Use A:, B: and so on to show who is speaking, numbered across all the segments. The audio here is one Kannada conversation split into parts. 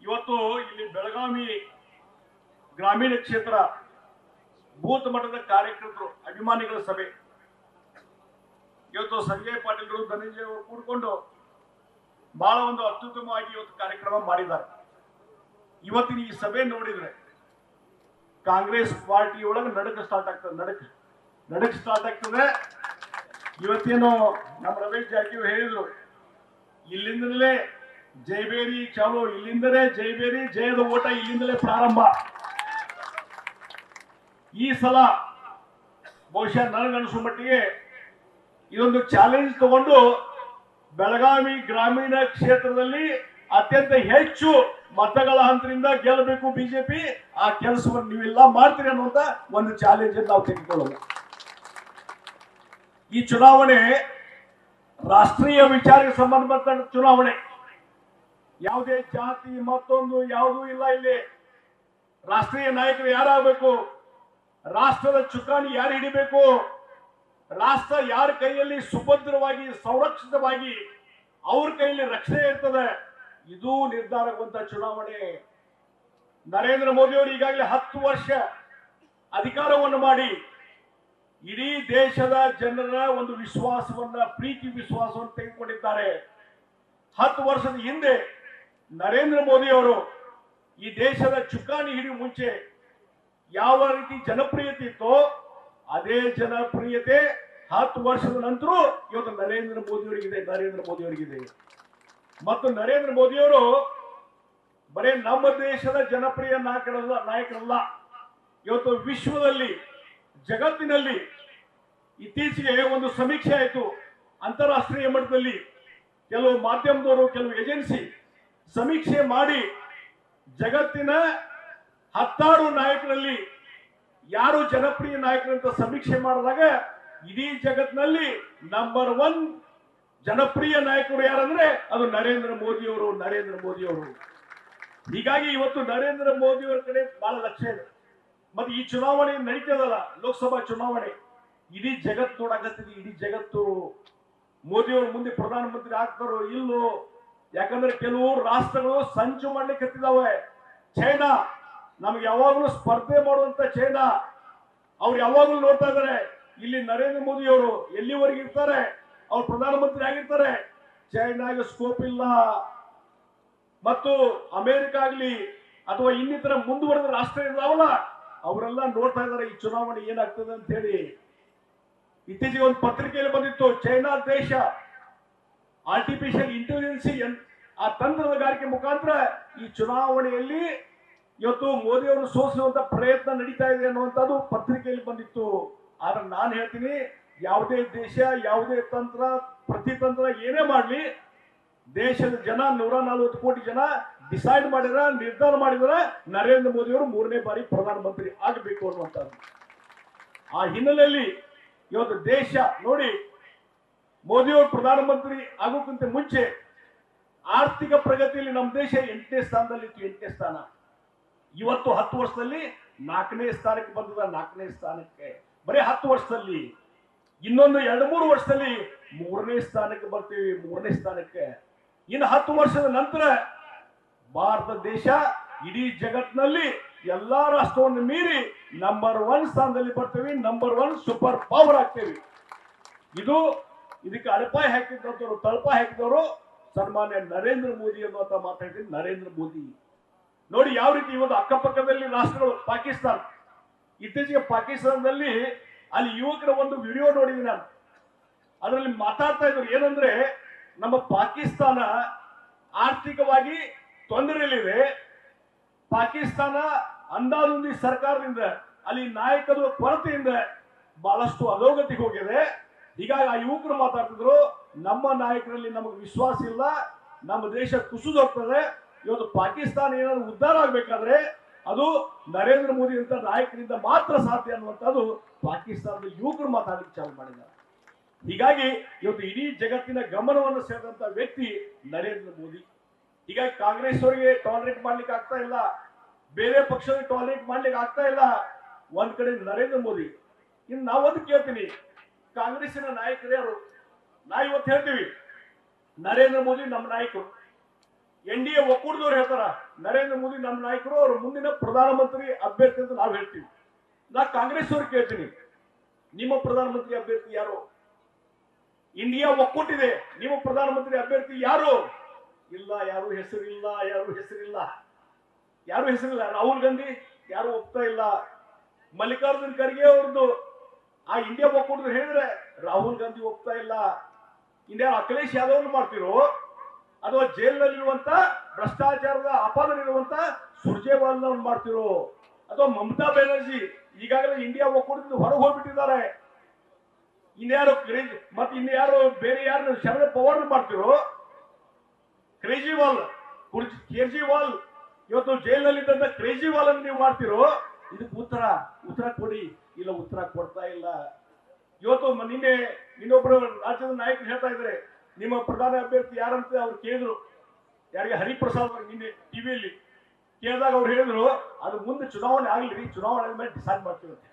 A: ಇವತ್ತು ಇಲ್ಲಿ ಬೆಳಗಾವಿ ಗ್ರಾಮೀಣ ಕ್ಷೇತ್ರ ಬೂತ್ ಮಟ್ಟದ ಕಾರ್ಯಕರ್ತರು ಅಭಿಮಾನಿಗಳ ಸಭೆ ಇವತ್ತು ಸಂಜಯ್ ಪಾಟೀಲ್ರು ಧನಂಜಯ ಅವರು ಕೂಡಿಕೊಂಡು ಬಹಳ ಒಂದು ಅತ್ಯುತ್ತಮವಾಗಿ ಇವತ್ತು ಕಾರ್ಯಕ್ರಮ ಮಾಡಿದ್ದಾರೆ. ಇವತ್ತಿನ ಈ ಸಭೆ ನೋಡಿದ್ರೆ ಕಾಂಗ್ರೆಸ್ ಪಾರ್ಟಿ ಒಳಗೆ ನಡಕ ಸ್ಟಾರ್ಟ್ ಆಗ್ತದೆ. ಇವತ್ತೇನು ನಮ್ಮ ರಮೇಶ್ ಜಾರಕಿಹೊಳಿ ಹೇಳಿದ್ರು, ಇಲ್ಲಿಂದಲೇ ಜಯಬೇರಿ ಚಾಲು, ಇಲ್ಲಿಂದಲೇ ಜಯಬೇರಿ, ಜಯದ ಓಟ ಇಲ್ಲಿಂದಲೇ ಪ್ರಾರಂಭ. ಈ ಸಲ ಬಹುಶಃ ನನಗನ್ನಿಸುವ ಮಟ್ಟಿಗೆ ಇದೊಂದು ಚಾಲೆಂಜ್ ತಗೊಂಡು ಬೆಳಗಾವಿ ಗ್ರಾಮೀಣ ಕ್ಷೇತ್ರದಲ್ಲಿ ಅತ್ಯಂತ ಹೆಚ್ಚು ಮತಗಳ ಹಂತದಿಂದ ಗೆಲ್ಲಬೇಕು ಬಿಜೆಪಿ. ಆ ಕೆಲಸವನ್ನು ನೀವೆಲ್ಲ ಮಾಡ್ತೀರಿ ಅನ್ನುವಂತ ಒಂದು ಚಾಲೆಂಜ್ ನಾವು ತೆಗೆದುಕೊಳ್ಳೋಣ. ಈ ಚುನಾವಣೆ ರಾಷ್ಟ್ರೀಯ ವಿಚಾರಕ್ಕೆ ಸಂಬಂಧಪಟ್ಟ ಚುನಾವಣೆ. ಯಾವುದೇ ಜಾತಿ ಮತ್ತೊಂದು ಯಾವುದೂ ಇಲ್ಲ. ಇಲ್ಲಿ ರಾಷ್ಟ್ರೀಯ ನಾಯಕರು ಯಾರಾಗಬೇಕು, ರಾಷ್ಟ್ರದ ಚುಕ್ಕಾಣಿ ಯಾರು ಹಿಡಿಬೇಕು, ರಾಷ್ಟ್ರ ಯಾರ ಕೈಯಲ್ಲಿ ಸುಭದ್ರವಾಗಿ ಸಂರಕ್ಷಿತವಾಗಿ ಅವ್ರ ಕೈಯಲ್ಲಿ ರಕ್ಷಣೆ ಇರ್ತದೆ, ಇದು ನಿರ್ಧಾರವಂತ ಚುನಾವಣೆ. ನರೇಂದ್ರ ಮೋದಿ ಅವರು ಈಗಾಗಲೇ 10 ವರ್ಷ ಅಧಿಕಾರವನ್ನು ಮಾಡಿ ಇಡೀ ದೇಶದ ಜನರ ಒಂದು ವಿಶ್ವಾಸವನ್ನ, ಪ್ರೀತಿ ವಿಶ್ವಾಸವನ್ನು ತೆಗೆದುಕೊಂಡಿದ್ದಾರೆ. 10 ವರ್ಷದ ಹಿಂದೆ ನರೇಂದ್ರ ಮೋದಿ ಅವರು ಈ ದೇಶದ ಚುಕ್ಕಾಣಿ ಹಿಡಿಯುವ ಮುಂಚೆ ಯಾವ ರೀತಿ ಜನಪ್ರಿಯತೆ ಇತ್ತೋ ಅದೇ ಜನಪ್ರಿಯತೆ 10 ವರ್ಷದ ನಂತರ ಇವತ್ತು ನರೇಂದ್ರ ಮೋದಿಯವರಿಗಿದೆ. ಮತ್ತು ನರೇಂದ್ರ ಮೋದಿಯವರು ಬರೇ ನಮ್ಮ ದೇಶದ ಜನಪ್ರಿಯ ನಾಯಕರಲ್ಲ, ಇವತ್ತು ವಿಶ್ವದಲ್ಲಿ, ಜಗತ್ತಿನಲ್ಲಿ ಇತ್ತೀಚೆಗೆ ಒಂದು ಸಮೀಕ್ಷೆ ಆಯಿತು. ಅಂತಾರಾಷ್ಟ್ರೀಯ ಮಟ್ಟದಲ್ಲಿ ಕೆಲವು ಮಾಧ್ಯಮದವರು, ಕೆಲವು ಏಜೆನ್ಸಿ ಸಮೀಕ್ಷೆ ಮಾಡಿ ಜಗತ್ತಿನ 10 ನಾಯಕರಲ್ಲಿ ಯಾರು ಜನಪ್ರಿಯ ನಾಯಕರಂತ ಸಮೀಕ್ಷೆ ಮಾಡಿದಾಗ ಇಡೀ ಜಗತ್ತಿನಲ್ಲಿ ನಂಬರ್ 1 ಜನಪ್ರಿಯ ನಾಯಕರು ಯಾರಂದ್ರೆ ಅದು ನರೇಂದ್ರ ಮೋದಿಯವರು. ಹೀಗಾಗಿ ಇವತ್ತು ನರೇಂದ್ರ ಮೋದಿಯವರ ಕಡೆ ಬಹಳ ಲಕ್ಷ್ಯ ಇದೆ. ಮತ್ತೆ ಈ ಚುನಾವಣೆ ನಡೀತದಲ್ಲ, ಲೋಕಸಭಾ ಚುನಾವಣೆ, ಇಡೀ ಜಗತ್ತು ನೋಡಾಕತ್ತಿದೆ. ಇಡೀ ಜಗತ್ತು ಮೋದಿಯವರು ಮುಂದೆ ಪ್ರಧಾನಮಂತ್ರಿ ಆಗ್ತಾರೋ ಇಲ್ಲೋ, ಯಾಕಂದ್ರೆ ಕೆಲವು ರಾಷ್ಟ್ರಗಳು ಸಂಚು ಮಾಡ್ಲಿಕ್ಕೆ ಹತ್ತಿದಾವೆ. ಚೈನಾ ನಮ್ಗೆ ಯಾವಾಗಲೂ ಸ್ಪರ್ಧೆ ಮಾಡುವಂತ ಚೈನಾ, ಅವ್ರು ಯಾವಾಗಲೂ ನೋಡ್ತಾ ಇದ್ದಾರೆ ಇಲ್ಲಿ ನರೇಂದ್ರ ಮೋದಿ ಅವರು ಎಲ್ಲಿವರೆಗೆ ಇರ್ತಾರೆ, ಅವ್ರು ಪ್ರಧಾನಮಂತ್ರಿ ಆಗಿರ್ತಾರೆ, ಚೈನಾಗೆ ಸ್ಕೋಪ್ ಇಲ್ಲ. ಮತ್ತು ಅಮೆರಿಕ ಆಗ್ಲಿ ಅಥವಾ ಇನ್ನಿತರ ಮುಂದುವರೆದ ರಾಷ್ಟ್ರ ಇದಾವಲ್ಲ, ಅವರೆಲ್ಲ ನೋಡ್ತಾ ಇದ್ದಾರೆ ಈ ಚುನಾವಣೆ ಏನಾಗ್ತದೆ ಅಂತ ಹೇಳಿ. ಇತ್ತೀಚೆಗೆ ಒಂದು ಪತ್ರಿಕೆಯಲ್ಲಿ ಬಂದಿತ್ತು, ಚೈನಾ ದೇಶ ಆರ್ಟಿಫಿಷಿಯಲ್ ಇಂಟೆಲಿಜೆನ್ಸಿ ಆ ತಂತ್ರಗಾರಿಕೆ ಮುಖಾಂತರ ಈ ಚುನಾವಣೆಯಲ್ಲಿ ಇವತ್ತು ಮೋದಿ ಅವರು ಸೋಲಿಸುವಂತ ಪ್ರಯತ್ನ ನಡೀತಾ ಇದೆ ಅನ್ನುವಂಥದ್ದು ಪತ್ರಿಕೆಯಲ್ಲಿ ಬಂದಿತ್ತು. ಆದ್ರೆ ನಾನು ಹೇಳ್ತೀನಿ, ಯಾವುದೇ ದೇಶ, ಯಾವುದೇ ತಂತ್ರ, ಪ್ರತಿತಂತ್ರ ಏನೇ ಮಾಡಲಿ, ದೇಶದ ಜನ 140 ಕೋಟಿ ಜನ ಡಿಸೈಡ್ ನಿರ್ಧಾರ ಮಾಡಿದಾರೆ ನರೇಂದ್ರ ಮೋದಿ ಅವರು 3ನೇ ಬಾರಿ ಪ್ರಧಾನಮಂತ್ರಿ ಆಗಬೇಕು ಅನ್ನುವಂಥದ್ದು. ಆ ಹಿನ್ನೆಲೆಯಲ್ಲಿ ಇವತ್ತು ದೇಶ ನೋಡಿ, ಮೋದಿ ಅವರು ಪ್ರಧಾನಮಂತ್ರಿ ಆಗೋಕ್ಕಿಂತ ಮುಂಚೆ ಆರ್ಥಿಕ ಪ್ರಗತಿಯಲ್ಲಿ ನಮ್ಮ ದೇಶ 8ನೇ ಸ್ಥಾನದಲ್ಲಿತ್ತು, 8ನೇ ಸ್ಥಾನ. ಇವತ್ತು 10 ವರ್ಷದಲ್ಲಿ 4ನೇ ಸ್ಥಾನಕ್ಕೆ ಬಂದಿದೆ. 4ನೇ ಸ್ಥಾನಕ್ಕೆ ಬರೀ 10 ವರ್ಷದಲ್ಲಿ. ಇನ್ನೊಂದು 2-3 ವರ್ಷದಲ್ಲಿ 3ನೇ ಸ್ಥಾನಕ್ಕೆ ಬರ್ತೀವಿ, 3ನೇ ಸ್ಥಾನಕ್ಕೆ. ಇನ್ನು 10 ವರ್ಷದ ನಂತರ ಭಾರತ ದೇಶ ಇಡೀ ಜಗತ್ತಿನಲ್ಲಿ ಎಲ್ಲಾ ರಾಷ್ಟ್ರವನ್ನು ಮೀರಿ ನಂಬರ್ 1 ಸ್ಥಾನದಲ್ಲಿ ಬರ್ತೀವಿ, ನಂಬರ್ 1 ಸೂಪರ್ ಪವರ್ ಆಗ್ತೇವೆ. ಇದಕ್ಕೆ ತಳಪಾಯ ಹಾಕಿದವರು ಸನ್ಮಾನ್ಯ ನರೇಂದ್ರ ಮೋದಿ ಅನ್ನುವಂತ ಮಾತಾಡ್ತೀನಿ. ನರೇಂದ್ರ ಮೋದಿ ನೋಡಿ ಯಾವ ರೀತಿ ಇವತ್ತು ಅಕ್ಕಪಕ್ಕದಲ್ಲಿ ರಾಷ್ಟ್ರಗಳು, ಪಾಕಿಸ್ತಾನ, ಇತ್ತೀಚೆಗೆ ಪಾಕಿಸ್ತಾನದಲ್ಲಿ ಅಲ್ಲಿ ಯುವಕರ ಒಂದು ವಿಡಿಯೋ ನೋಡಿದ್ದೀನಿ ನಾನು. ಅದರಲ್ಲಿ ಮಾತಾಡ್ತಾ ಇದ್ರು ಏನಂದ್ರೆ, ನಮ್ಮ ಪಾಕಿಸ್ತಾನ ಆರ್ಥಿಕವಾಗಿ ತೊಂದರೆಯಲ್ಲಿದೆ. ಪಾಕಿಸ್ತಾನ ಅಂದಾಜುಂದಿ ಸರ್ಕಾರದಿಂದ, ಅಲ್ಲಿ ನಾಯಕರ ಕೊರತೆಯಿಂದ ಬಹಳಷ್ಟು ಅಧೋಗತಿಗೆ ಹೋಗಿದೆ. ಹೀಗಾಗಿ ಆ ಯುವಕರು ಮಾತಾಡ್ತಿದ್ರು, ನಮ್ಮ ನಾಯಕರಲ್ಲಿ ನಮಗೆ ವಿಶ್ವಾಸ ಇಲ್ಲ, ನಮ್ಮ ದೇಶ ಕುಸಿದೋಗ್ತದೆ. ಇವತ್ತು ಪಾಕಿಸ್ತಾನ ಏನಾದ್ರು ಉದ್ಧಾರ ಆಗ್ಬೇಕಾದ್ರೆ ಅದು ನರೇಂದ್ರ ಮೋದಿ ಅಂತ ನಾಯಕರಿಂದ ಮಾತ್ರ ಸಾಧ್ಯ ಅನ್ನುವಂಥದ್ದು ಪಾಕಿಸ್ತಾನದ ಯುವಕರು ಮಾತಾಡಲಿಕ್ಕೆ ಚಾಲು ಮಾಡಿದ್ದಾರೆ. ಹೀಗಾಗಿ ಇವತ್ತು ಇಡೀ ಜಗತ್ತಿನ ಗಮನವನ್ನು ಸೆಳೆದಂತ ವ್ಯಕ್ತಿ ನರೇಂದ್ರ ಮೋದಿ. ಹೀಗಾಗಿ ಕಾಂಗ್ರೆಸ್ ಅವರಿಗೆ ಟಾಲರೇಟ್ ಮಾಡ್ಲಿಕ್ಕೆ ಆಗ್ತಾ ಇಲ್ಲ, ಬೇರೆ ಪಕ್ಷಗಳಿಗೆ ಟಾಲರೇಟ್ ಮಾಡ್ಲಿಕ್ಕೆ ಆಗ್ತಾ ಇಲ್ಲ. ಒಂದ್ ಕಡೆ ನರೇಂದ್ರ ಮೋದಿ. ಇನ್ನು ನಾವೊಂದು ಕೇಳ್ತೀನಿ, ಕಾಂಗ್ರೆಸ್ಸಿನ ನಾಯಕರು ಯಾರು? ನಾ ಇವತ್ತು ಹೇಳ್ತೀವಿ ನರೇಂದ್ರ ಮೋದಿ ನಮ್ಮ ನಾಯಕರು. NDA ಒಕ್ಕೂಟದವ್ರು ಹೇಳ್ತಾರ ನರೇಂದ್ರ ಮೋದಿ ನಮ್ಮ ನಾಯಕರು ಅವರು ಮುಂದಿನ ಪ್ರಧಾನಮಂತ್ರಿ ಅಭ್ಯರ್ಥಿ ಅಂತ ನಾವು ಹೇಳ್ತೀವಿ. ನಾ ಕಾಂಗ್ರೆಸ್ ಅವ್ರು ಕೇಳ್ತೀನಿ, ನಿಮ್ಮ ಪ್ರಧಾನಮಂತ್ರಿ ಅಭ್ಯರ್ಥಿ ಯಾರು? ಇಂಡಿಯಾ ಒಕ್ಕೂಟಿದೆ, ನಿಮ್ಮ ಪ್ರಧಾನಮಂತ್ರಿ ಅಭ್ಯರ್ಥಿ ಯಾರು? ಇಲ್ಲ, ಯಾರು ಹೆಸರಿಲ್ಲ, ಯಾರು ಹೆಸರಿಲ್ಲ. ರಾಹುಲ್ ಗಾಂಧಿ ಯಾರು ಒಪ್ತಾ ಇಲ್ಲ. ಮಲ್ಲಿಕಾರ್ಜುನ್ ಖರ್ಗೆ ಅವ್ರದ್ದು ಆ ಇಂಡಿಯಾ ಒಕ್ಕೂಟದ ಹೇಳಿದ್ರೆ ರಾಹುಲ್ ಗಾಂಧಿ ಒಪ್ತಾ ಇಲ್ಲ. ಇಂಡಿಯಾ ಅಖಿಲೇಶ್ ಯಾದವ್ ಮಾಡ್ತಿರೋ ಅಥವಾ ಜೈಲಿನಲ್ಲಿರುವಂತ ಭ್ರಷ್ಟಾಚಾರದ ಆಪಾದನೆಯಿರುವಂತ ಸುರ್ಜೇವಾಲ್ ಮಾಡ್ತಿರೋ ಅಥವಾ ಮಮತಾ ಬ್ಯಾನರ್ಜಿ ಈಗಾಗಲೇ ಇಂಡಿಯಾ ಒಕ್ಕೂಟದಿಂದ ಹೊರಗೆ ಹೋಗ್ಬಿಟ್ಟಿದ್ದಾರೆ. ಇನ್ಯಾರು ಮತ್ತೆ ಇನ್ಯಾರು ಬೇರೆ ಯಾರು ಶರದ್ ಪವಾರ್ ಮಾಡ್ತಿರೋ, ಕೇಜ್ರಿವಾಲ್ ಇವತ್ತು ಜೈಲಿನಲ್ಲಿದ್ದಂತ ಕೇಜ್ರಿವಾಲ್ ಅನ್ನು ನೀವು ಮಾಡ್ತಿರೋ, ಇದಕ್ಕೆ ಉತ್ತರ ಕೊಡಿ. ಇಲ್ಲ, ಉತ್ತರ ಕೊಡ್ತಾ ಇಲ್ಲ. ಇವತ್ತು ಇನ್ನೊಬ್ರು ರಾಜ್ಯದ ನಾಯಕರು ಹೇಳ್ತಾ ಇದ್ದಾರೆ ನಿಮ್ಮ ಪ್ರಧಾನ ಅಭ್ಯರ್ಥಿ ಯಾರಂತ ಅವ್ರು ಕೇಳಿದ್ರು. ಯಾರಿಗೆ? ಹರಿಪ್ರಸಾದ್ ನಿನ್ನೆ ಟಿವಿಯಲ್ಲಿ ಕೇಳಿದಾಗ ಅವ್ರು ಹೇಳಿದ್ರು ಅದು ಮುಂದೆ ಚುನಾವಣೆ ಆಗಲಿ, ಚುನಾವಣೆ ಆದ್ಮೇಲೆ ಡಿಸೈಡ್ ಮಾಡ್ತೀವಿ ಅಂತ.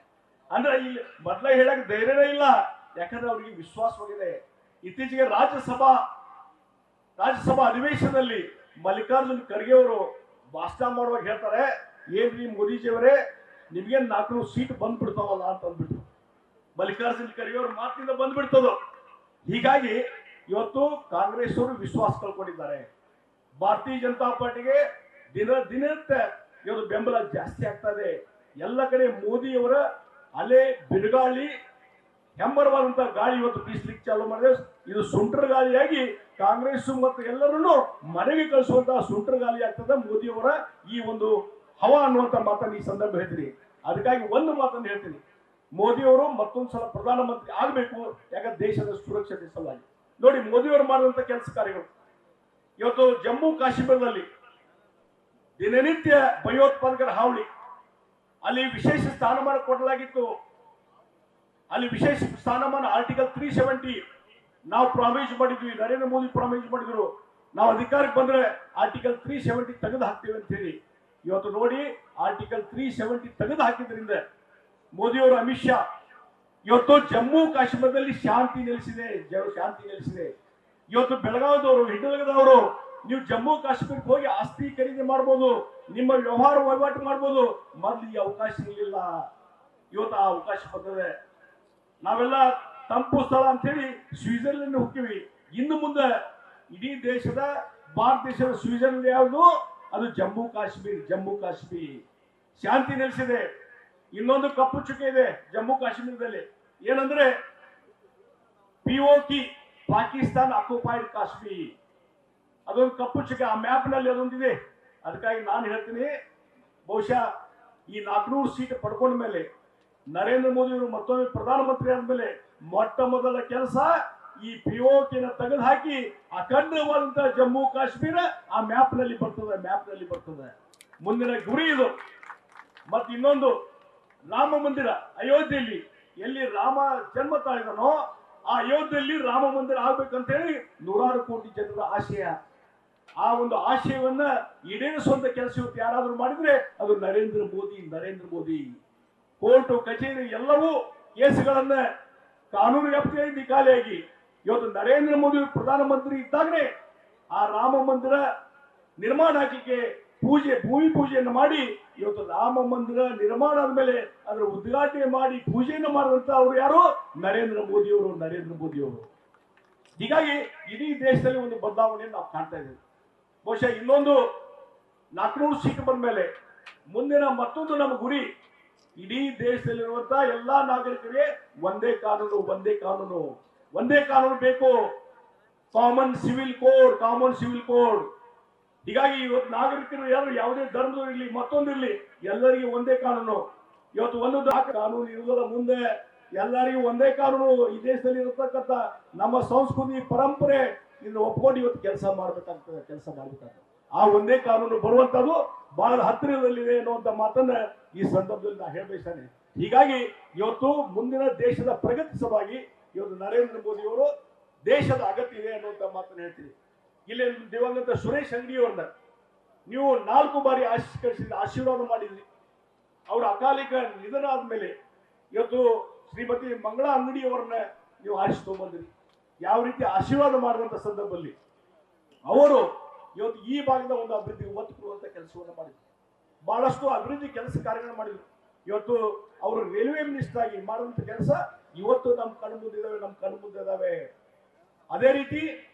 A: ಅಂದ್ರೆ ಇಲ್ಲಿ ಮೊದಲೇ ಹೇಳಕ್ ಧೈರ್ಯನೇ ಇಲ್ಲ, ಯಾಕಂದ್ರೆ ಅವ್ರಿಗೆ ವಿಶ್ವಾಸವಾಗಿದೆ. ಇತ್ತೀಚೆಗೆ ರಾಜ್ಯಸಭಾ ಅಧಿವೇಶನದಲ್ಲಿ ಮಲ್ಲಿಕಾರ್ಜುನ್ ಖರ್ಗೆ ಅವರು ಭಾಷಣ ಮಾಡುವಾಗ ಹೇಳ್ತಾರೆ, ಏನ್ರಿ ಮೋದಿಜಿಯವರೇ, ನಿಮ್ಗೆ 400 ಸೀಟ್ ಬಂದ್ಬಿಡ್ತಾವಲ್ಲ ಅಂತ ಅಂದ್ಬಿಟ್ಟು. ಮಲ್ಲಿಕಾರ್ಜುನ್ ಖರ್ಗೆ ಅವ್ರ ಮಾತಿನಿಂದ ಬಂದ್ಬಿಡ್ತದ. ಹೀಗಾಗಿ ಇವತ್ತು ಕಾಂಗ್ರೆಸ್ ಅವರು ವಿಶ್ವಾಸ ಕಳ್ಕೊಂಡಿದ್ದಾರೆ. ಭಾರತೀಯ ಜನತಾ ಪಾರ್ಟಿಗೆ ದಿನಕ್ಕೆ ಇವತ್ತು ಬೆಂಬಲ ಜಾಸ್ತಿ ಆಗ್ತಾ ಇದೆ. ಎಲ್ಲ ಕಡೆ ಮೋದಿಯವರ ಅಲೆ ಬಿರುಗಾಳಿ, ಹೆಮ್ಮರವಾದಂತಹ ಗಾಳಿ ಇವತ್ತು ಬೀಸಲಿಕ್ಕೆ ಚಾಲು ಮಾಡಿದೆ. ಇದು ಸುಂಟರ ಗಾಳಿಯಾಗಿ ಕಾಂಗ್ರೆಸ್ ಮತ್ತು ಎಲ್ಲರನ್ನು ಮನೆಗೆ ಕಳಿಸುವಂತಹ ಸುಂಟರ ಗಾಳಿ ಆಗ್ತದೆ ಮೋದಿಯವರ ಈ ಒಂದು ಹವಾ ಅನ್ನುವಂತ ಮಾತನ್ನು ಈ ಸಂದರ್ಭ ಹೇಳ್ತೀನಿ. ಅದಕ್ಕಾಗಿ ಒಂದು ಮಾತನ್ನು ಹೇಳ್ತೀನಿ, ಮೋದಿಯವರು ಮತ್ತೊಂದ್ಸಲ ಪ್ರಧಾನಮಂತ್ರಿ ಆಗಬೇಕು. ಯಾಕಂದ್ರೆ ದೇಶದ ಸುರಕ್ಷತೆ ಸಲುವಾಗಿ. ನೋಡಿ, ಮೋದಿಯವರು ಮಾಡಿದಂತ ಕೆಲಸ ಕಾರ್ಯಗಳು ಇವತ್ತು ಜಮ್ಮು ಕಾಶ್ಮೀರದಲ್ಲಿ ದಿನನಿತ್ಯ ಭಯೋತ್ಪಾದಕರ ಹಾವಳಿ, ಅಲ್ಲಿ ವಿಶೇಷ ಸ್ಥಾನಮಾನ ಕೊಡಲಾಗಿತ್ತು. ಅಲ್ಲಿ ವಿಶೇಷ ಸ್ಥಾನಮಾನ ಆರ್ಟಿಕಲ್ 370 ನಾವು ಪ್ರಾಮಿಸ್ ಮಾಡಿದ್ವಿ, ನರೇಂದ್ರ ಮೋದಿ ಪ್ರಾಮಿಸ್ ಮಾಡಿದ್ರು, ನಾವು ಅಧಿಕಾರಕ್ಕೆ ಬಂದ್ರೆ ಆರ್ಟಿಕಲ್ 370 ತೆಗೆದು ಹಾಕ್ತೀವಿ ಅಂತ ಹೇಳಿ. ಇವತ್ತು ನೋಡಿ, ಆರ್ಟಿಕಲ್ 370 ತೆಗೆದು ಹಾಕಿದ್ರಿಂದ ಮೋದಿಯವರು, ಅಮಿತ್ ಶಾ ಇವತ್ತು ಜಮ್ಮು ಕಾಶ್ಮೀರದಲ್ಲಿ ಶಾಂತಿ ನೆಲೆಸಿದೆ. ಇವತ್ತು ಬೆಳಗಾವಿದವರು, ಹಿಂಡಲಗದವರು ನೀವು ಜಮ್ಮು ಕಾಶ್ಮೀರಕ್ಕೆ ಹೋಗಿ ಆಸ್ತಿ ಖರೀದಿ ಮಾಡ್ಬೋದು, ನಿಮ್ಮ ವಹಿವಾಟು ಮಾಡ್ಬೋದು. ಮೊದಲು ಈ ಅವಕಾಶ ಇರಲಿಲ್ಲ, ಇವತ್ತು ಆ ಅವಕಾಶ ಬರ್ತದೆ. ನಾವೆಲ್ಲ ತಂಪು ಸ್ಥಳ ಅಂತ ಹೇಳಿ ಸ್ವಿಟ್ಜರ್ಲೆಂಡ್ ಹೋಗ್ತೀವಿ. ಇನ್ನು ಮುಂದೆ ಇಡೀ ದೇಶದ ಭಾರತ ದೇಶದ ಸ್ವಿಟ್ಜರ್ಲೆಂಡ್ ಯಾವುದು? ಅದು ಜಮ್ಮು ಕಾಶ್ಮೀರ್ ಶಾಂತಿ ನೆಲೆಸಿದೆ. ಇನ್ನೊಂದು ಕಪ್ಪು ಚುಕ್ಕೆ ಇದೆ ಜಮ್ಮು ಕಾಶ್ಮೀರದಲ್ಲಿ, ಏನಂದ್ರೆ POK, ಪಾಕಿಸ್ತಾನ್ ಆಕ್ಯುಪೈಡ್ ಕಾಶ್ಮೀರ್. ಅದೊಂದು ಕಪ್ಪು ಚುಕ್ಕೆ ಆ ಮ್ಯಾಪ್ ನಲ್ಲಿ ಅದೊಂದಿದೆ. ಅದಕ್ಕಾಗಿ ನಾನು ಹೇಳ್ತೀನಿ, ಬಹುಶಃ ಈ 400 ಸೀಟ್ ಪಡ್ಕೊಂಡ ಮೇಲೆ ನರೇಂದ್ರ ಮೋದಿ ಅವರು ಮತ್ತೊಮ್ಮೆ ಪ್ರಧಾನಮಂತ್ರಿ ಆದ್ಮೇಲೆ ಮೊಟ್ಟ ಮೊದಲ ಕೆಲಸ ಈ POKನ ತೆಗೆದು ಹಾಕಿ ಅಖಂಡವಾದಂತಹ ಜಮ್ಮು ಕಾಶ್ಮೀರ ಆ ಮ್ಯಾಪ್ ನಲ್ಲಿ ಬರ್ತದೆ. ಮುಂದಿನ ಗುರಿ ಇದು. ಮತ್ತೆ ಇನ್ನೊಂದು, ರಾಮ ಮಂದಿರ ಅಯೋಧ್ಯೆಯಲ್ಲಿ, ಎಲ್ಲಿ ರಾಮ ಜನ್ಮ ತಾಳಿದನೋ ಆ ಅಯೋಧ್ಯೆಯಲ್ಲಿ ರಾಮ ಮಂದಿರ ಆಗ್ಬೇಕಂತ ಹೇಳಿ 100 ಕೋಟಿ ಜನರ ಆಶಯ. ಆ ಒಂದು ಆಶಯವನ್ನ ಈಡೇರಿಸುವಂತ ಕೆಲಸ ಇವತ್ತು ಯಾರಾದ್ರೂ ಮಾಡಿದ್ರೆ ಅದು ನರೇಂದ್ರ ಮೋದಿ. ಕೋರ್ಟು ಕಚೇರಿ ಎಲ್ಲವೂ ಕೇಸುಗಳನ್ನ ಕಾನೂನು ವ್ಯಾಪ್ತಿಯಲ್ಲಿ ಖಾಲಿಯಾಗಿ ಇವತ್ತು ನರೇಂದ್ರ ಮೋದಿ ಪ್ರಧಾನಮಂತ್ರಿ ಇದ್ದಾಗಲೇ ಆ ರಾಮ ಮಂದಿರ ನಿರ್ಮಾಣ ಹಾಕಲಿಕ್ಕೆ ಭೂಮಿ ಪೂಜೆಯನ್ನು ಮಾಡಿ ಇವತ್ತು ರಾಮ ಮಂದಿರ ನಿರ್ಮಾಣ ಆದ್ಮೇಲೆ ಅದರ ಉದ್ಘಾಟನೆ ಮಾಡಿ ಪೂಜೆಯನ್ನು ಮಾಡಿದಂತ ಅವರು ಯಾರು? ನರೇಂದ್ರ ಮೋದಿಯವರು. ಹೀಗಾಗಿ ಇಡೀ ದೇಶದಲ್ಲಿ ಒಂದು ಬದಲಾವಣೆಯನ್ನು ನಾವು ಕಾಣ್ತಾ ಇದ್ದೇವೆ. ಬಹುಶಃ ಇನ್ನೊಂದು 400 ಸೀಟ್ ಬಂದ ಮೇಲೆ ಮುಂದಿನ ಮತ್ತೊಂದು ನಮ್ಮ ಗುರಿ, ಇಡೀ ದೇಶದಲ್ಲಿರುವಂತಹ ಎಲ್ಲಾ ನಾಗರಿಕರಿಗೆ ಒಂದೇ ಕಾನೂನು ಬೇಕು. Common civil code. ಹೀಗಾಗಿ ಇವತ್ತು ನಾಗರಿಕರು ಯಾರು ಯಾವುದೇ ಧರ್ಮದವರು ಇರಲಿ, ಮತ್ತೊಂದಿರಲಿ, ಎಲ್ಲರಿಗೂ ಒಂದೇ ಕಾನೂನು. ಇವತ್ತು ಒಂದು ಕಾನೂನು ಇರುವುದಲ್ಲ, ಮುಂದೆ ಎಲ್ಲರಿಗೂ ಒಂದೇ ಕಾನೂನು. ಈ ದೇಶದಲ್ಲಿ ಇರತಕ್ಕಂಥ ನಮ್ಮ ಸಂಸ್ಕೃತಿ ಪರಂಪರೆ ಇದನ್ನು ಒಪ್ಕೊಂಡು ಇವತ್ತು ಕೆಲಸ ಮಾಡಬೇಕಾಗ್ತದೆ. ಆ ಒಂದೇ ಕಾನೂನು ಬರುವಂತದ್ದು ಬಹಳ ಹತ್ತಿರದಲ್ಲಿದೆ ಅನ್ನುವಂತ ಮಾತನ್ನ ಈ ಸಂದರ್ಭದಲ್ಲಿ ನಾನು ಹೇಳಬಯಸ್ತೇನೆ. ಹೀಗಾಗಿ ಇವತ್ತು ಮುಂದಿನ ದೇಶದ ಪ್ರಗತಿ ಸಲುವಾಗಿ ಇವತ್ತು ನರೇಂದ್ರ ಮೋದಿ ಅವರು ದೇಶದ ಅಗತ್ಯ ಇದೆ ಅನ್ನುವಂತ ಮಾತನ್ನು ಹೇಳ್ತೀನಿ. ಇಲ್ಲಿ ದಿವಂಗತ ಸುರೇಶ್ ಅಂಗಡಿಯವರನ್ನ ನೀವು 4 ಬಾರಿ ಆಶೀರ್ವಾದ ಮಾಡಿದ್ರಿ. ಅವರ ಅಕಾಲಿಕ ನಿಧನ ಆದ್ಮೇಲೆ ಇವತ್ತು ಶ್ರೀಮತಿ ಮಂಗಳಾ ಅಂಗಡಿಯವರನ್ನ ನೀವು ಆರಿಸಿಕೊಂಡ್ಬಂದ್ರಿ. ಯಾವ ರೀತಿ ಆಶೀರ್ವಾದ ಮಾಡಿದಂತ ಸಂದರ್ಭದಲ್ಲಿ ಅವರು ಇವತ್ತು ಈ ಭಾಗದ ಒಂದು ಅಭಿವೃದ್ಧಿಗೆ ಒತ್ತು ಕೊಡುವಂತ ಕೆಲಸವನ್ನು ಮಾಡಿದ್ರು. ಬಹಳಷ್ಟು ಅಭಿವೃದ್ಧಿ ಕೆಲಸ ಕಾರ್ಯಗಳನ್ನು ಮಾಡಿದ್ರು. ಇವತ್ತು ಅವರು ರೈಲ್ವೆ ಮಿನಿಸ್ಟರ್ ಆಗಿ ಮಾಡುವಂತ ಕೆಲಸ ಇವತ್ತು ನಮ್ಮ ಕಣ್ಣು ಮುಂದೆ ಇದಾವೆ. ಅದೇ ರೀತಿ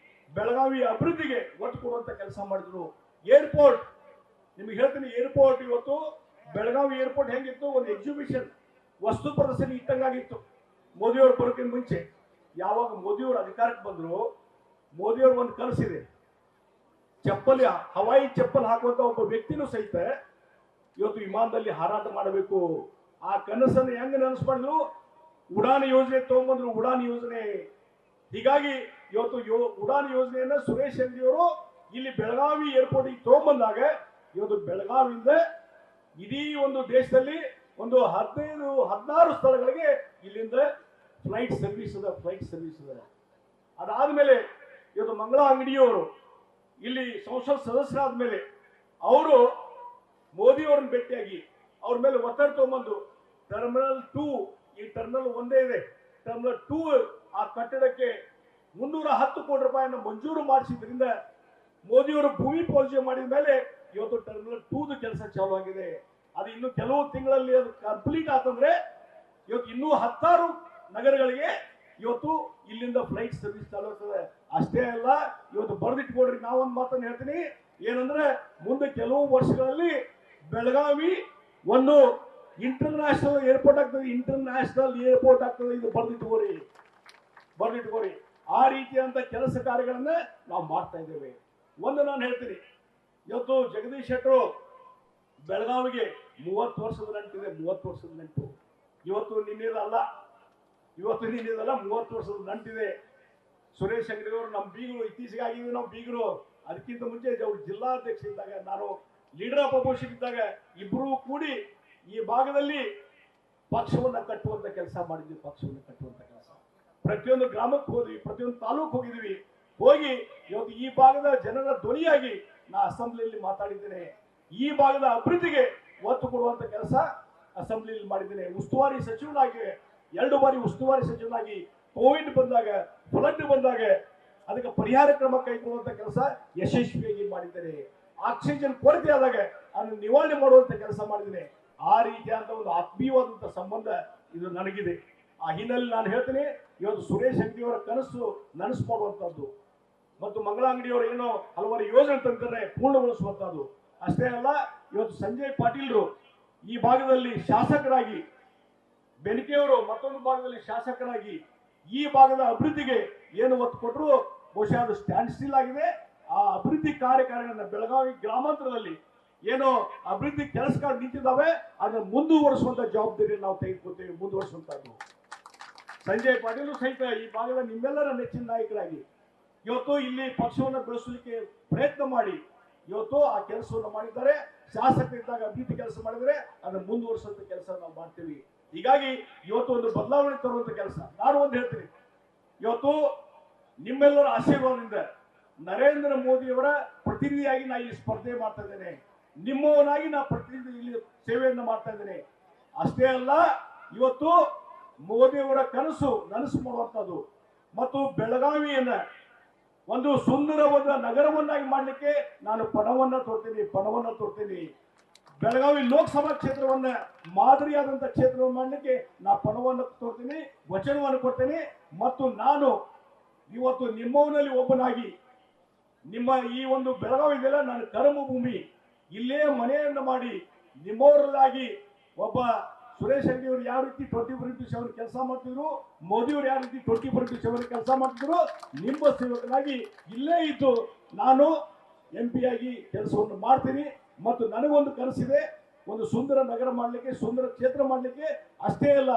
A: ಬೆಳಗಾವಿ ಅಭಿವೃದ್ಧಿಗೆ ಒತ್ತು ಕೊಡುವಂತ ಕೆಲಸ ಮಾಡಿದ್ರು. ಏರ್ಪೋರ್ಟ್ ನಿಮ್ಗೆ ಹೇಳ್ತೀನಿ, ಏರ್ಪೋರ್ಟ್ ಇವತ್ತು ಬೆಳಗಾವಿ ಏರ್ಪೋರ್ಟ್ ಹೆಂಗಿತ್ತು, ಒಂದು ಎಕ್ಸಿಬಿಷನ್ ವಸ್ತು ಪ್ರದರ್ಶನ ಇಟ್ಟಂಗಾಗಿತ್ತು. ಮೋದಿಯವರು ಬರೋಕ್ಕಿಂತ ಮುಂಚೆ ಯಾವಾಗ ಮೋದಿಯವರು ಅಧಿಕಾರಕ್ಕೆ ಬಂದ್ರು, ಮೋದಿಯವರು ಒಂದು ಕನಸಿದೆ, ಹವಾಯಿ ಚಪ್ಪಲ್ ಹಾಕುವಂತ ಒಬ್ಬ ವ್ಯಕ್ತಿನೂ ಸಹಿತ ಇವತ್ತು ವಿಮಾನದಲ್ಲಿ ಹಾರಾಟ ಮಾಡಬೇಕು. ಆ ಕನಸನ್ನು ಹೆಂಗ ನೆನಸ್ಮಾಡಿದ್ರು, ಉಡಾನ್ ಯೋಜನೆ ತಗೊಂಡ್ಬಂದ್ರು. ಉಡಾನ್ ಯೋಜನೆ, ಹೀಗಾಗಿ ಇವತ್ತು ಉಡಾನ್ ಯೋಜನೆಯನ್ನ ಸುರೇಶ್ ಅಂಗಡಿಯವರು ಇಲ್ಲಿ ಬೆಳಗಾವಿ ಏರ್ಪೋರ್ಟ್ ತಗೊಂಡ್ಬಂದಾಗ ಇವತ್ತು ಬೆಳಗಾವಿಯಿಂದ ಇಡೀ ಒಂದು ದೇಶದಲ್ಲಿ ಒಂದು 15-16 ಸ್ಥಳಗಳಿಗೆ ಇಲ್ಲಿಂದ ಫ್ಲೈಟ್ ಸರ್ವಿಸ್ ಅದ. ಅದಾದ್ಮೇಲೆ ಇವತ್ತು ಮಂಗಳಾ ಅಂಗಡಿಯವರು ಇಲ್ಲಿ ಸಂಸತ್ ಸದಸ್ಯರಾದ ಮೇಲೆ ಅವರು ಮೋದಿ ಅವರನ್ನು ಭೇಟಿಯಾಗಿ ಅವ್ರ ಮೇಲೆ ಒತ್ತಡ ತಗೊಂಬಂದು ಟರ್ಮಿನಲ್ 2, ಈ ಟರ್ಮಿನಲ್ ಒಂದೇ ಇದೆ, ಟರ್ಮಿನಲ್ 2 ಆ ಕಟ್ಟಡಕ್ಕೆ 310 ಕೋಟಿ ರೂಪಾಯಿಯನ್ನು ಮಂಜೂರು ಮಾಡಿಸಿದ್ರಿಂದ ಮೋದಿಯವರು ಭೂಮಿ ಪೂಜೆ ಮಾಡಿದ ಮೇಲೆ ಇವತ್ತು ಟರ್ಮಿನಲ್ 2 ಕೆಲಸ ಚಾಲು ಆಗಿದೆ. ಅದು ಇನ್ನು ಕೆಲವು ತಿಂಗಳಲ್ಲಿ ಅದು ಕಂಪ್ಲೀಟ್ ಆತಂದ್ರೆ ಇವತ್ತು ಇನ್ನೂ 16 ನಗರಗಳಿಗೆ ಇವತ್ತು ಇಲ್ಲಿಂದ ಫ್ಲೈಟ್ ಸರ್ವಿಸ್ ಚಾಲು ಆಗ್ತದೆ. ಅಷ್ಟೇ ಅಲ್ಲ, ಇವತ್ತು ಬರೆದಿಟ್ಕೊಡ್ರಿ, ನಾವೊಂದು ಮಾತನ್ನು ಹೇಳ್ತೀನಿ, ಏನಂದ್ರೆ ಮುಂದೆ ಕೆಲವು ವರ್ಷಗಳಲ್ಲಿ ಬೆಳಗಾವಿ ಒಂದು ಇಂಟರ್ನ್ಯಾಷನಲ್ ಏರ್ಪೋರ್ಟ್ ಆಗ್ತದೆ. ಇದು ಬರೆದಿಟ್ಕೋರಿ. ಆ ರೀತಿಯಂತ ಕೆಲಸ ಕಾರ್ಯಗಳನ್ನ ನಾವು ಮಾಡ್ತಾ ಇದ್ದೇವೆ. ಒಂದು ನಾನು ಹೇಳ್ತೀನಿ, ಇವತ್ತು ಜಗದೀಶ್ ಶೆಟ್ಟರು ಬೆಳಗಾವಿಗೆ 30 ವರ್ಷದ ನಂಟಿದೆ. 30 ವರ್ಷದ ನಂಟು ಇವತ್ತು ನಿನ್ನೆದಲ್ಲ, 30 ವರ್ಷದ ನಂಟಿದೆ. ಸುರೇಶ್ ಅಂಗಡಿ ಅವರು ನಮ್ಮ ಬೀಗರು, ಇತ್ತೀಚೆಗೆ ಆಗಿದ್ವಿ ನಾವು ಬೀಗರು. ಅದಕ್ಕಿಂತ ಮುಂಚೆ ಅವರು ಜಿಲ್ಲಾಧ್ಯಕ್ಷ ಇದ್ದಾಗ, ನಾನು ಲೀಡರ್ ಆಫ್ ಅಪೋಸಿಷನ್ ಇದ್ದಾಗ ಇಬ್ಬರು ಕೂಡಿ ಈ ಭಾಗದಲ್ಲಿ ಪಕ್ಷವನ್ನು ಕಟ್ಟುವಂತ ಕೆಲಸ ಮಾಡಿದ್ವಿ. ಪ್ರತಿಯೊಂದು ಗ್ರಾಮಕ್ಕೆ ಹೋದ್ವಿ, ಪ್ರತಿಯೊಂದು ತಾಲೂಕು ಹೋಗಿದ್ವಿ. ಹೋಗಿ ಇವತ್ತು ಈ ಭಾಗದ ಜನರ ಧ್ವನಿಯಾಗಿ ನಾ ಅಸೆಂಬ್ಲಿಯಲ್ಲಿ ಮಾತಾಡಿದ್ದೇನೆ. ಈ ಭಾಗದ ಅಭಿವೃದ್ಧಿಗೆ ಒತ್ತು ಕೊಡುವಂತ ಕೆಲಸ ಅಸೆಂಬ್ಲಿಯಲ್ಲಿ ಮಾಡಿದ್ದೇನೆ. ಉಸ್ತುವಾರಿ ಸಚಿವನಾಗಿ 2 ಬಾರಿ ಉಸ್ತುವಾರಿ ಸಚಿವನಾಗಿ ಕೋವಿಡ್ ಬಂದಾಗ, ಫ್ಲಡ್ ಬಂದಾಗ ಅದಕ್ಕೆ ಪರಿಹಾರ ಕ್ರಮ ಕೈಗೊಳ್ಳುವಂತ ಕೆಲಸ ಯಶಸ್ವಿಯಾಗಿ ಮಾಡಿದ್ದೇನೆ. ಆಕ್ಸಿಜನ್ ಕೊರತೆ ಆದಾಗ ಅದನ್ನು ನಿವಾರಣೆ ಮಾಡುವಂತ ಕೆಲಸ ಮಾಡಿದ್ದೇನೆ. ಆ ರೀತಿಯಾದ ಒಂದು ಆತ್ಮೀಯವಾದಂತಹ ಸಂಬಂಧ ಇದು ನನಗಿದೆ. ಆ ಹಿನ್ನೆಲೆ ನಾನು ಹೇಳ್ತೇನೆ, ಇವತ್ತು ಸುರೇಶ್ ಅಂಗಡಿಯವರ ಕನಸು ನನಸು ಮಾಡುವಂತದ್ದು ಮತ್ತು ಮಂಗಳಾ ಅಂಗಡಿಯವರು ಏನೋ ಹಲವಾರು ಯೋಜನೆ ತಂದರೆ ಪೂರ್ಣಗೊಳಿಸುವಂತದ್ದು ಅಷ್ಟೇ ಅಲ್ಲ, ಇವತ್ತು ಸಂಜಯ್ ಪಾಟೀಲ್ರು ಈ ಭಾಗದಲ್ಲಿ ಶಾಸಕರಾಗಿ, ಬೆನಕೆಯವರು ಮತ್ತೊಂದು ಭಾಗದಲ್ಲಿ ಶಾಸಕರಾಗಿ ಈ ಭಾಗದ ಅಭಿವೃದ್ಧಿಗೆ ಏನು ಒತ್ತು ಕೊಟ್ಟರು, ಬಹುಶಃ ಅದು ಸ್ಟ್ಯಾಂಡ್ ಸ್ಟಿಲ್ ಆಗಿದೆ. ಆ ಅಭಿವೃದ್ಧಿ ಕಾರ್ಯಕಾರಿಗಳನ್ನ ಬೆಳಗಾವಿ ಗ್ರಾಮಾಂತರದಲ್ಲಿ ಏನು ಅಭಿವೃದ್ಧಿ ಕೆಲಸಗಳು ನಿಂತಿದ್ದಾವೆ ಅದನ್ನು ಮುಂದುವರಿಸುವಂತ ಜವಾಬ್ದಾರಿ ನಾವು ತೆಗೆದುಕೊಳ್ತೇವೆ. ಮುಂದುವರಿಸುವಂತದ್ದು ಸಂಜಯ್ ಪಾಟೀಲ್ ಸಹಿತ ಈ ಭಾಗದ ನಿಮ್ಮೆಲ್ಲರ ನೆಚ್ಚಿನ ನಾಯಕರಾಗಿ ಇವತ್ತು ಇಲ್ಲಿ ಪಕ್ಷವನ್ನು ಬೆಳೆಸಲಿಕ್ಕೆ ಪ್ರಯತ್ನ ಮಾಡಿ ಇವತ್ತು ಆ ಕೆಲಸವನ್ನು ಮಾಡಿದ್ದಾರೆ. ಶಾಸಕರಿದ್ದಾಗ ಅಭಿವೃದ್ಧಿ ಕೆಲಸ ಮಾಡಿದರೆ ಅದನ್ನು ಮುಂದುವರಿಸುವಂತ ಕೆಲಸ ನಾವು ಮಾಡ್ತೀವಿ. ಹೀಗಾಗಿ ಇವತ್ತು ಒಂದು ಬದಲಾವಣೆ ತರುವಂತ ಕೆಲಸ ನಾನು ಒಂದು ಹೇಳ್ತೀನಿ, ಇವತ್ತು ನಿಮ್ಮೆಲ್ಲರ ಆಶೀರ್ವಾದದಿಂದ ನರೇಂದ್ರ ಮೋದಿಯವರ ಪ್ರತಿನಿಧಿಯಾಗಿ ನಾ ಈ ಸ್ಪರ್ಧೆ ಮಾಡ್ತಾ ಇದ್ದೇನೆ. ನಿಮ್ಮವನಾಗಿ ನಾ ಪ್ರತಿನಿಧಿ ಇಲ್ಲಿ ಸೇವೆಯನ್ನು ಮಾಡ್ತಾ ಇದ್ದೇನೆ. ಅಷ್ಟೇ ಅಲ್ಲ, ಇವತ್ತು ಮೋದಿಯವರ ಕನಸು ಮಾಡುವಂತದ್ದು ಮತ್ತು ಬೆಳಗಾವಿಯನ್ನ ಒಂದು ಸುಂದರವಾದ ನಗರವನ್ನಾಗಿ ಮಾಡಲಿಕ್ಕೆ ನಾನು ಪಣವನ್ನ ತೋರ್ತೀನಿ. ಬೆಳಗಾವಿ ಲೋಕಸಭಾ ಕ್ಷೇತ್ರವನ್ನ ಮಾದರಿಯಾದಂತಹ ಕ್ಷೇತ್ರವನ್ನು ಮಾಡಲಿಕ್ಕೆ ನಾ ಪಣವನ್ನು ತೋರ್ತೀನಿ, ವಚನವನ್ನು ಕೊಡ್ತೇನೆ. ಮತ್ತು ನಾನು ಇವತ್ತು ನಿಮ್ಮವನಲ್ಲಿ ಒಬ್ಬನಾಗಿ ನಿಮ್ಮ ಈ ಒಂದು ಬೆಳಗಾವಿ ಇದೆಲ್ಲ ನಾನು ಕರ್ಮಭೂಮಿ, ಇಲ್ಲೇ ಮನೆಯನ್ನು ಮಾಡಿ ನಿಮ್ಮವರಲ್ಲಾಗಿ ಒಬ್ಬ ಸುರೇಶ್ ಅಂಗಡಿ ಅವರು ಯಾವ ರೀತಿ 24/7 ಕೆಲಸ ಮಾಡ್ತಿದ್ರು, ಮೋದಿಯವರು ಯಾವ ರೀತಿ 24/7 ಕೆಲಸ ಮಾಡ್ತಿದ್ರು, ನಿಮ್ಮ ಸೇವಕನಾಗಿ ಇಲ್ಲೇ ಇದ್ದು ನಾನು MP ಆಗಿ ಕೆಲಸವನ್ನು ಮಾಡ್ತೀನಿ. ಮತ್ತು ನನಗೊಂದು ಕನಸಿದೆ, ಒಂದು ಸುಂದರ ನಗರ ಮಾಡಲಿಕ್ಕೆ, ಸುಂದರ ಕ್ಷೇತ್ರ ಮಾಡಲಿಕ್ಕೆ. ಅಷ್ಟೇ ಅಲ್ಲ,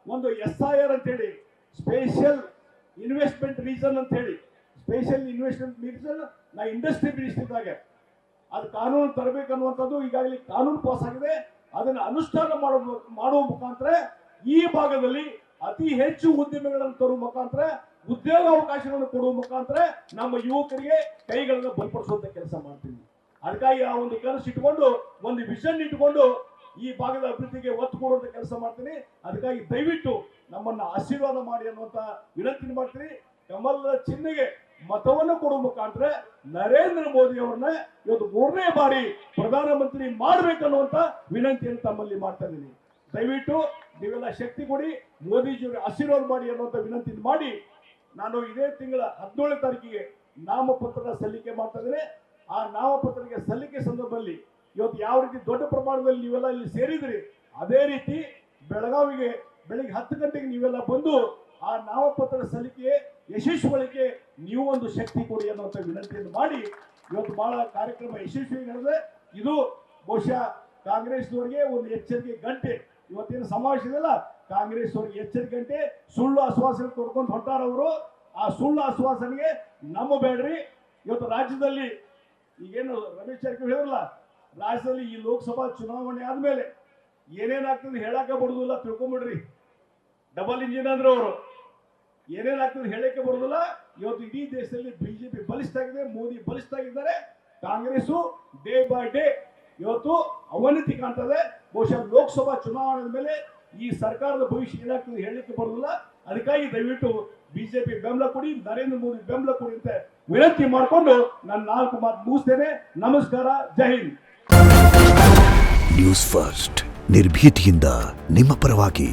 A: ಒಂದು SIR ಅಂತ ಹೇಳಿ ಸ್ಪೆಷಲ್ ಇನ್ವೆಸ್ಟ್ಮೆಂಟ್ ರೀಸನ್ ಅಂತ ಹೇಳಿ, ಸ್ಪೆಷಲ್ ಇನ್ವೆಸ್ಟ್ಮೆಂಟ್ ರೀಸನ್ ನಾ ಇಂಡಸ್ಟ್ರಿ ಮಿನಿಸ್ಟರ್ ಇದ್ದಾಗ ಅದು ಕಾನೂನು ತರಬೇಕನ್ನುವಂಥದ್ದು ಈಗಾಗಲೇ ಕಾನೂನು ಪಾಸ್ ಆಗಿದೆ. ಅದನ್ನು ಅನುಷ್ಠಾನ ಮಾಡುವ ಮುಖಾಂತರ ಈ ಭಾಗದಲ್ಲಿ ಅತಿ ಹೆಚ್ಚು ಉದ್ಯಮಿಗಳನ್ನು ತರುವ ಮುಖಾಂತರ, ಉದ್ಯೋಗ ಅವಕಾಶಗಳನ್ನು ಕೊಡುವ ಮುಖಾಂತರ ನಮ್ಮ ಯುವಕರಿಗೆ ಕೈಗಳನ್ನು ಬಲಪಡಿಸುವಂತ ಕೆಲಸ ಮಾಡ್ತೀವಿ. ಅದಕ್ಕಾಗಿ ಆ ಒಂದು ಕನಸು ಇಟ್ಕೊಂಡು, ಒಂದು ವಿಷನ್ ಇಟ್ಕೊಂಡು ಈ ಭಾಗದ ಅಭಿವೃದ್ಧಿಗೆ ಒತ್ತು ಕೊಡುವಂತ ಕೆಲಸ ಮಾಡ್ತೀನಿ. ಅದಕ್ಕಾಗಿ ದಯವಿಟ್ಟು ನಮ್ಮನ್ನ ಆಶೀರ್ವಾದ ಮಾಡಿ ಅನ್ನುವಂತ ವಿನಂತಿ ಮಾಡ್ತೀನಿ. ಕಮಲದ ಚಿಹ್ನೆಗೆ ಮತವನ್ನು ಕೊಡುವ ಮುಖಾಂತರ ನರೇಂದ್ರ ಮೋದಿ ಅವರನ್ನ ಇವತ್ತು 3ನೇ ಬಾರಿ ಪ್ರಧಾನಮಂತ್ರಿ ಮಾಡಬೇಕನ್ನುವಂತ ವಿನಂತಿಯನ್ನು ತಮ್ಮಲ್ಲಿ ಮಾಡ್ತಾ ಇದ್ದೀನಿ. ದಯವಿಟ್ಟು ನೀವೆಲ್ಲ ಶಕ್ತಿ ಕೊಡಿ, ಮೋದಿಜಿಯವರ ಆಶೀರ್ವಾದ ಮಾಡಿ ಅನ್ನುವಂತ ವಿನಂತಿ ಮಾಡಿ ನಾನು ಇದೇ ತಿಂಗಳ 17ನೇ ತಾರೀಕಿಗೆ ನಾಮಪತ್ರ ಸಲ್ಲಿಕೆ ಮಾಡ್ತಾ ಇದ್ದೇನೆ. ಆ ನಾಮಪತ್ರಕ್ಕೆ ಸಲ್ಲಿಕೆ ಸಂದರ್ಭದಲ್ಲಿ ಇವತ್ತು ಯಾವ ರೀತಿ ದೊಡ್ಡ ಪ್ರಮಾಣದಲ್ಲಿ ನೀವೆಲ್ಲ ಇಲ್ಲಿ ಸೇರಿದ್ರಿ, ಅದೇ ರೀತಿ ಬೆಳಗಾವಿಗೆ ಬೆಳಿಗ್ಗೆ 10 ಗಂಟೆಗೆ ನೀವೆಲ್ಲ ಬಂದು ಆ ನಾಮಪತ್ರ ಸಲ್ಲಿಕೆ ಯಶಸ್ವಿಗೊಳಿಕೆ ನೀವು ಒಂದು ಶಕ್ತಿ ಕೊಡಿ ಅನ್ನುವಂಥ ವಿನಂತಿಯನ್ನು ಮಾಡಿ ಇವತ್ತು ಬಹಳ ಕಾರ್ಯಕ್ರಮ ಯಶಸ್ವಿ ನಡೆದಿದೆ. ಇದು ಬಹುಶಃ ಕಾಂಗ್ರೆಸ್ನವರಿಗೆ ಒಂದು ಎಚ್ಚರಿಕೆ ಗಂಟೆ. ಇವತ್ತೇನು ಸಮಾವೇಶ ಇದೆಯಲ್ಲ, ಕಾಂಗ್ರೆಸ್ ಅವರಿಗೆ ಎಚ್ಚರಿಕೆ ಗಂಟೆ. ಸುಳ್ಳು ಆಶ್ವಾಸನೆ ಕೊಡ್ಕೊಂಡು ಹೊಂಟಾರವರು. ಆ ಸುಳ್ಳು ಆಶ್ವಾಸನೆಗೆ ನಂಬಬೇಡ್ರಿ. ಇವತ್ತು ರಾಜ್ಯದಲ್ಲಿ ಈಗೇನು ರಮೇಶ್ ಜಾರಕಿಹೊಳಿ ಹೇಳಿರಲ್ಲ, ರಾಜ್ಯದಲ್ಲಿ ಈ ಲೋಕಸಭಾ ಚುನಾವಣೆ ಆದ್ಮೇಲೆ ಏನೇನಾಗ್ತದೆ ಹೇಳಕ್ಕೆ ಬರುದಿಲ್ಲ, ತಿಳ್ಕೊಂಬಿಡ್ರಿ. ಡಬಲ್ ಇಂಜಿನ್ ಅಂದ್ರೆ ಅವರು ಏನೇನಾಗ್ತದೆ ಹೇಳಕ್ಕೆ ಬರುದಿಲ್ಲ. ಇವತ್ತು ಇಡೀ ದೇಶದಲ್ಲಿ ಬಿಜೆಪಿ ಬಲಿಷ್ಠ ಆಗಿದೆ, ಮೋದಿ ಬಲಿಷ್ಠ ಆಗಿದ್ದಾರೆ. ಕಾಂಗ್ರೆಸ್ ಡೇ ಬೈ ಡೇ ಇವತ್ತು ಅವನತಿ ಕಾಣ್ತದೆ. ಬಹುಶಃ ಲೋಕಸಭಾ ಚುನಾವಣೆ ಮೇಲೆ ಈ ಸರ್ಕಾರದ ಭವಿಷ್ಯ ಏನಾಗ್ತದೆ ಹೇಳಲಿಕ್ಕೆ ಬರುದಿಲ್ಲ. ಅದಕ್ಕಾಗಿ ದಯವಿಟ್ಟು ಬಿಜೆಪಿ ಬೆಂಬಲ ಕೊಡಿ, ನರೇಂದ್ರ ಮೋದಿ ಬೆಂಬಲ ಕೊಡಿ ಅಂತ ವಿನಂತಿ ಮಾಡಿಕೊಂಡು ನಾನು 4 ಮಾತು ಮುಗಿಸ್ತೇನೆ. ನಮಸ್ಕಾರ, ಜೈ ಹಿಂದ್.
B: ನ್ಯೂಸ್ ಫಸ್ಟ್ ನಿರ್ಭೀತಿಯಿಂದ ನಿಮ್ಮ ಪರವಾಗಿ.